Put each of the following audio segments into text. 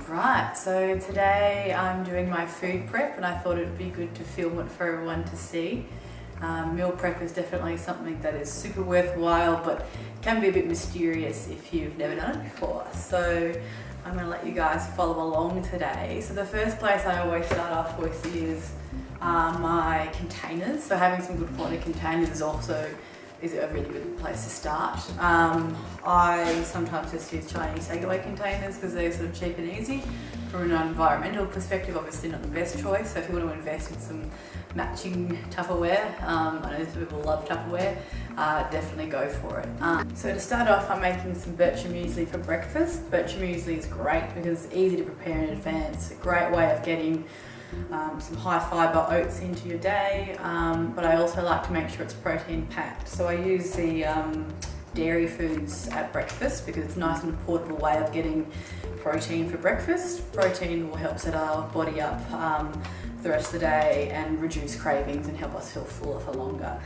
Right, so today I'm doing my food prep and I thought it would be good to film it for everyone to see. Meal prep is definitely something that is super worthwhile but can be a bit mysterious if you've never done it before. So I'm going to let you guys follow along today. So the first place I always start off with is my containers. So having some good quality containers is a really good place to start. I sometimes just use Chinese takeaway containers because they're sort of cheap and easy. From an environmental perspective, obviously not the best choice. So if you want to invest in some matching Tupperware, I know some people love Tupperware, definitely go for it. So to start off, I'm making some bircher muesli for breakfast. Bircher muesli is great because it's easy to prepare in advance. A great way of getting some high fibre oats into your day, but I also like to make sure it's protein packed. So I use the dairy foods at breakfast because it's a nice and portable way of getting protein for breakfast. Protein will help set our body up for the rest of the day and reduce cravings and help us feel fuller for longer.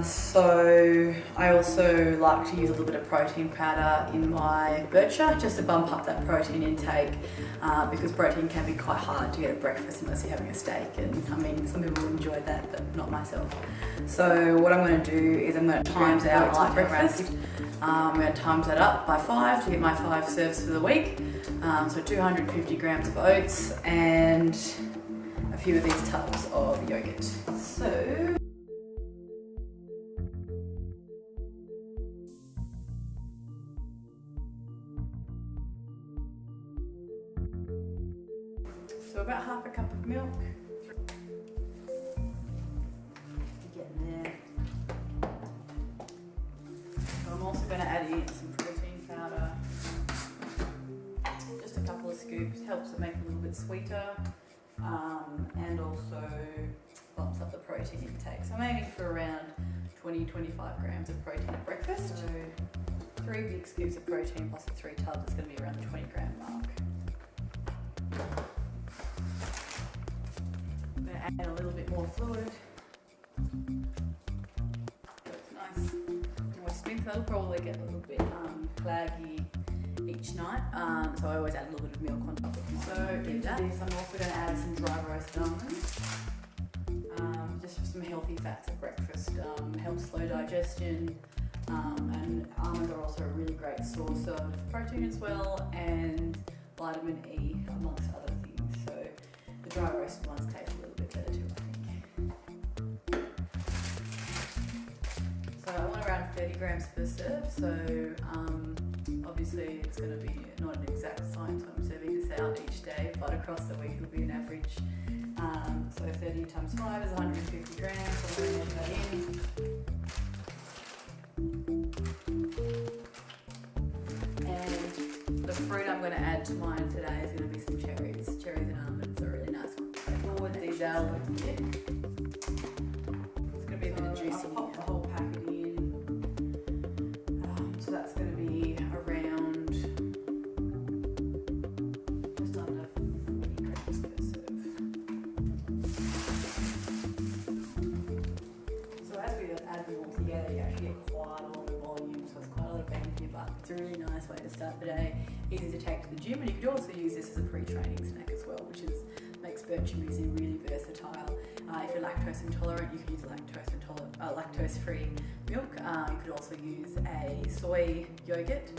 So I also like to use a little bit of protein powder in my bircher just to bump up that protein intake because protein can be quite hard to get at breakfast unless you're having a steak, and I mean some people enjoy that but not myself. So what I'm going to do is I'm going to times out my breakfast. I'm going to times that up by 5 to get my 5 serves for the week. So 250 grams of oats and a few of these tubs of yogurt. So about half a cup of milk. Getting there. So I'm also going to add in some protein powder. Just a couple of scoops, helps it make it a little bit sweeter, and also bumps up the protein intake. So I'm aiming for around 20-25 grams of protein at breakfast. So 3 big scoops of protein plus the 3 tubs is going to be around the 20 gram mark. I'm going to add a little bit more fluid. That's nice. Moist mix. That'll probably get a little bit claggy each night, so I always add a little bit of milk on top of it. So into this, I'm also going to add some dry roasted almonds, just for some healthy fats at breakfast. Helps slow digestion, and almonds are also a really great source of protein as well, and vitamin E amongst other things. So the dry roasted ones taste a little bit better too, I think. So I want around 30 grams per serve. So obviously it's going to be not an exact science when I'm serving this out each day, but across the week it'll be an average. So 30 times 5 is 150 grams. So I'm going to measure that in. And the fruit I'm going to add to mine today is going to be some cherries. Cherries and almonds are really nice. I poured these out a little bit. It's going to be a bit of juice in here. The whole packet in. So that's going to be around just under 40 grams per serve. So as we add them all together, you actually get quite a lot of volume, so it's quite a lot of bang for your buck. It's a really nice way to start the day, easy to take to the gym, and you could also use this as a pre-training snack as well, which makes bircher muesli really versatile. If you're lactose intolerant, you can use lactose-free milk. You could also use a soy yogurt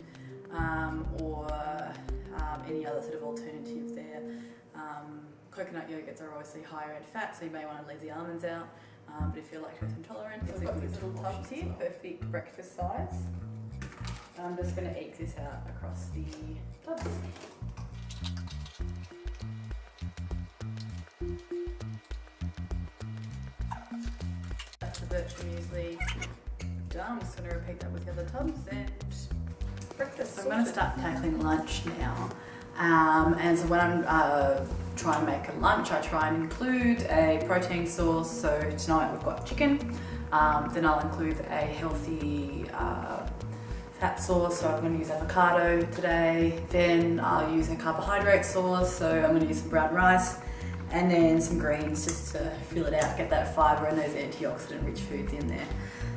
or any other sort of alternatives there. Coconut yogurts are obviously higher in fat, so you may want to leave the almonds out. But if you're lactose intolerant, it's a good little tubs here, perfect breakfast size. I'm just going to eke this out across the tubs. That's the bircher muesli done. I'm just going to repeat that with the other tubs and breakfast. So I'm going to start tackling lunch now. And so when I'm trying to make a lunch, I try and include a protein source. So tonight we've got chicken. Then I'll include a healthy fat source, so I'm going to use avocado today. Then I'll use a carbohydrate source, so I'm going to use some brown rice, and then some greens just to fill it out, get that fibre and those antioxidant rich foods in there.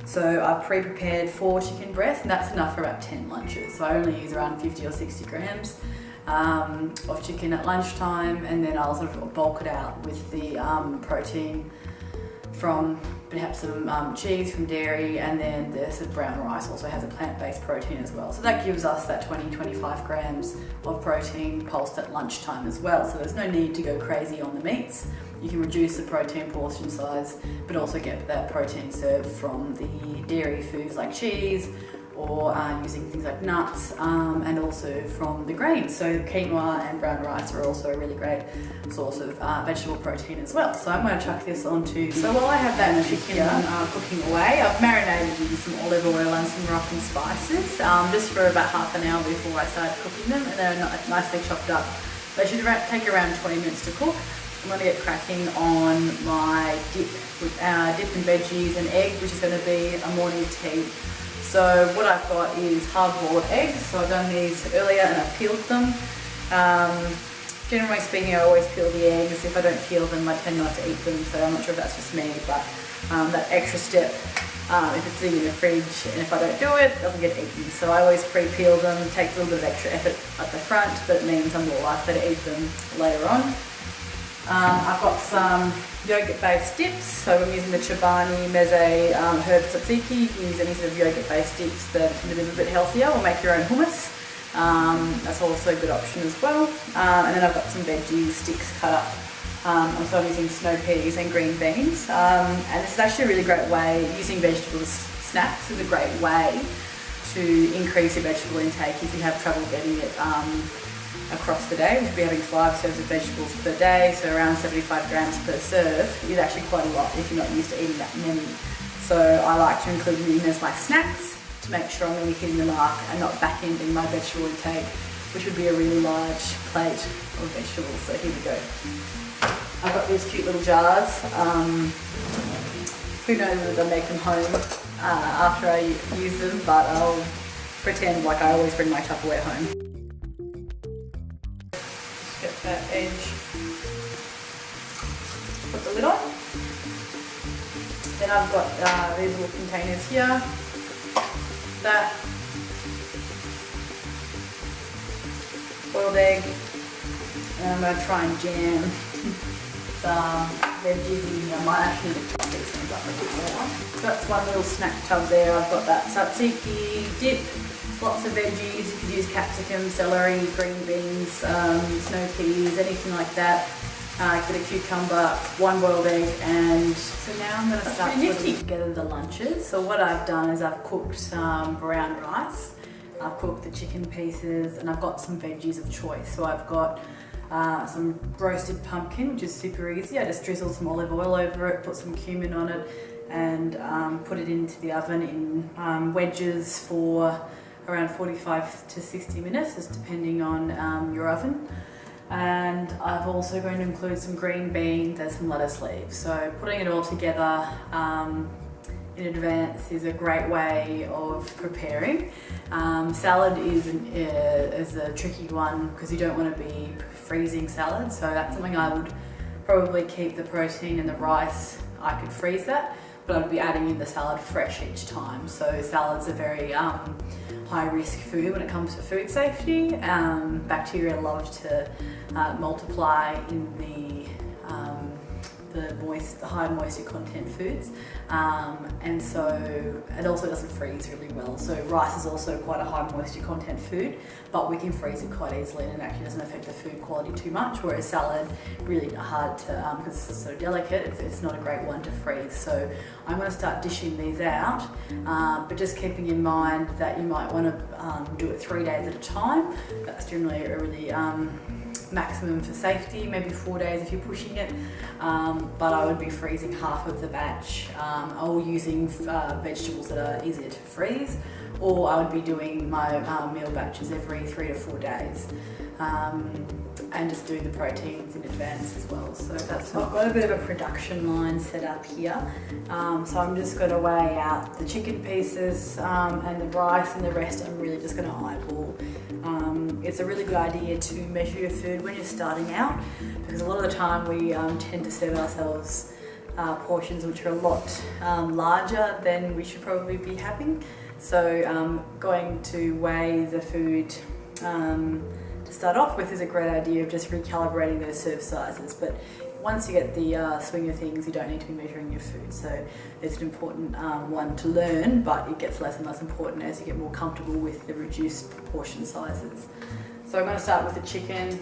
So I've pre-prepared 4 chicken breasts, and that's enough for about 10 lunches. So I only use around 50 or 60 grams. of chicken at lunchtime, and then I'll sort of bulk it out with the protein from perhaps some cheese from dairy, and then the sort of brown rice also has a plant-based protein as well. So that gives us that 20-25 grams of protein pulsed at lunchtime as well. So there's no need to go crazy on the meats. You can reduce the protein portion size, but also get that protein served from the dairy foods like cheese, or using things like nuts, and also from the grains. So quinoa and brown rice are also a really great source of vegetable protein as well. So I'm going to chuck this onto. So while I have that chicken cooking away, I've marinated it in some olive oil and some Moroccan spices, just for about half an hour before I started cooking them, and they're nicely chopped up. They should take around 20 minutes to cook. I'm going to get cracking on my dip and veggies and egg, which is going to be a morning tea. So what I've got is hard-boiled eggs. So I've done these earlier and I've peeled them. Generally speaking, I always peel the eggs. If I don't peel them, I tend not to eat them. So I'm not sure if that's just me, but that extra step, if it's sitting in the fridge and if I don't do it, it doesn't get eaten. So I always pre-peel them. It takes a little bit of extra effort at the front, but it means I'm more likely to eat them later on. I've got some yogurt-based dips, so I'm using the Chobani Meze herb tzatziki. You can use any sort of yogurt-based dips that are a little bit healthier, or make your own hummus. That's also a good option as well. And then I've got some veggie sticks cut up. So I'm using snow peas and green beans. And this is actually a really great way, using vegetable snacks is a great way to increase your vegetable intake if you have trouble getting it across the day. We should be having 5 serves of vegetables per day, so around 75 grams per serve is actually quite a lot if you're not used to eating that many. So I like to include them as my snacks to make sure I'm really hitting the mark and not back-ending my vegetable intake, which would be a really large plate of vegetables. So here we go. I've got these cute little jars. Who knows whether I'll make them home after I use them, but I'll pretend like I always bring my Tupperware home. Get that edge, put the lid on. Then I've got these little containers here. That boiled egg, and I'm going to try and jam some veggies in. I might actually need to chop these things up a bit more. So that's one little snack tub there. I've got that tzatziki dip. Lots of veggies. You could use capsicum, celery, green beans, snow peas, anything like that. Bit of cucumber, one boiled egg, and so now I'm going to start putting together the lunches. So what I've done is I've cooked some brown rice, I've cooked the chicken pieces, and I've got some veggies of choice. So I've got some roasted pumpkin, which is super easy. I just drizzle some olive oil over it, put some cumin on it, and put it into the oven in wedges for around 45 to 60 minutes, just depending on your oven. And I'm also going to include some green beans and some lettuce leaves. So putting it all together in advance is a great way of preparing. Salad is a tricky one because you don't want to be freezing salad. So that's something I would probably keep the protein and the rice. I could freeze that, but I'd be adding in the salad fresh each time. So salads are very high risk food when it comes to food safety. Bacteria love to multiply in the high moisture content foods, and so it also doesn't freeze really well. So rice is also quite a high moisture content food, but we can freeze it quite easily and it actually doesn't affect the food quality too much, whereas salad really hard to, because it's so delicate, it's not a great one to freeze. So I'm going to start dishing these out, but just keeping in mind that you might want to do it 3 days at a time. That's generally a really maximum for safety, maybe 4 days if you're pushing it, but I would be freezing half of the batch, or using vegetables that are easier to freeze, or I would be doing my meal batches every 3 to 4 days, and just doing the proteins in advance as well. So that's I've got a bit of a production line set up here, so I'm just going to weigh out the chicken pieces and the rice, and the rest I'm really just going to eyeball. It's a really good idea to measure your food when you're starting out, because a lot of the time we tend to serve ourselves portions which are a lot larger than we should probably be having. So going to weigh the food to start off with is a great idea of just recalibrating those serve sizes. But once you get the swing of things, you don't need to be measuring your food. So it's an important one to learn, but it gets less and less important as you get more comfortable with the reduced portion sizes. So I'm going to start with the chicken.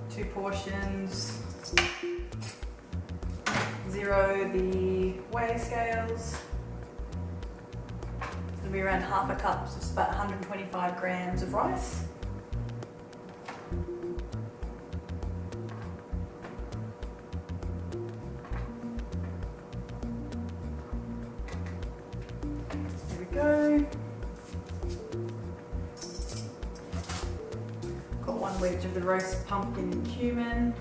Two portions. Zero the weigh scales. It'll be around half a cup, so it's about 125 grams of rice. There we go. Got 1 wedge of the roast pumpkin and cumin.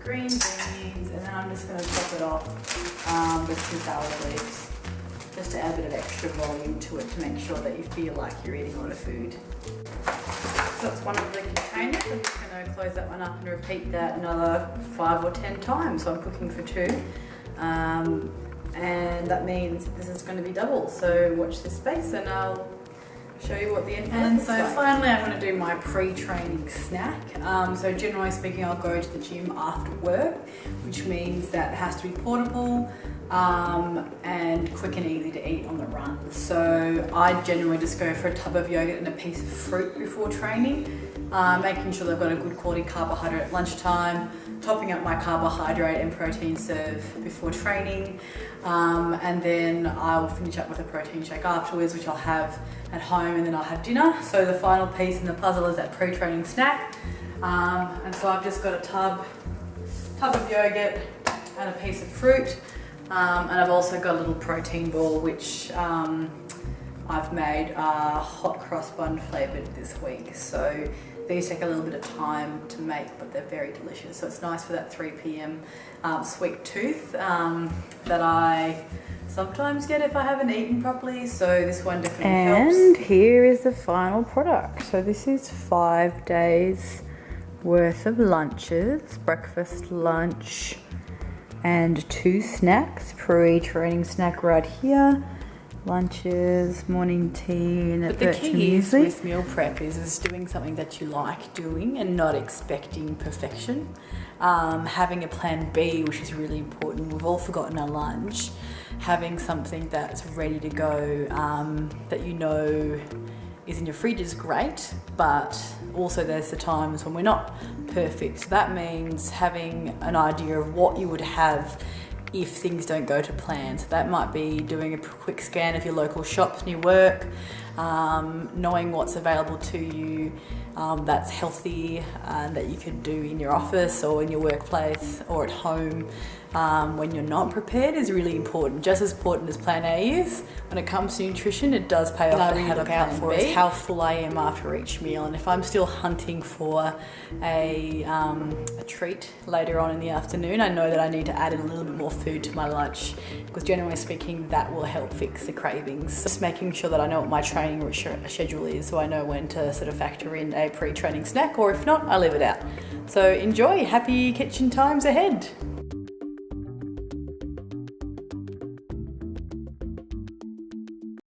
Green beans, and then I'm just going to top it off with 2 salad leaves, just to add a bit of extra volume to it to make sure that you feel like you're eating a lot of food. So that's one of the containers. I'm just going to close that one up and repeat that another 5 or 10 times. So I'm cooking for 2, and that means this is going to be double. So watch this space and I'll show you what the end product looks like. And so finally I'm going to do my pre-training snack. So generally speaking, I'll go to the gym after work, which means that it has to be portable and quick and easy to eat on the run. So I generally just go for a tub of yogurt and a piece of fruit before training, making sure they've got a good quality carbohydrate at lunchtime, topping up my carbohydrate and protein serve before training, and then I'll finish up with a protein shake afterwards, which I'll have at home, and then I'll have dinner. So the final piece in the puzzle is that pre-training snack. And so I've just got a tub of yogurt and a piece of fruit, and I've also got a little protein ball which I've made hot cross bun flavoured this week. So these take a little bit of time to make, but they're very delicious. So it's nice for that 3 p.m. Sweet tooth that I sometimes get if I haven't eaten properly. So this one definitely helps. And here is the final product. So this is 5 days worth of lunches, breakfast, lunch, and 2 snacks. Pre-training snack right here. Lunches, morning tea, and but the key is with meal prep is doing something that you like doing and not expecting perfection. Having a plan B, which is really important. We've all forgotten our lunch. Having something that's ready to go, that you know is in your fridge is great, but also there's the times when we're not perfect. So that means having an idea of what you would have if things don't go to plan. So that might be doing a quick scan of your local shops near work, knowing what's available to you that's healthy and that you could do in your office or in your workplace or at home when you're not prepared is really important. Just as important as plan A is, when it comes to nutrition, it does pay off to have a plan for is how full I am after each meal. And if I'm still hunting for a treat later on in the afternoon, I know that I need to add in a little bit more food to my lunch, because generally speaking, that will help fix the cravings. Just making sure that I know what my training schedule is, so I know when to sort of factor in a pre-training snack, or if not, I leave it out. So enjoy, happy kitchen times ahead.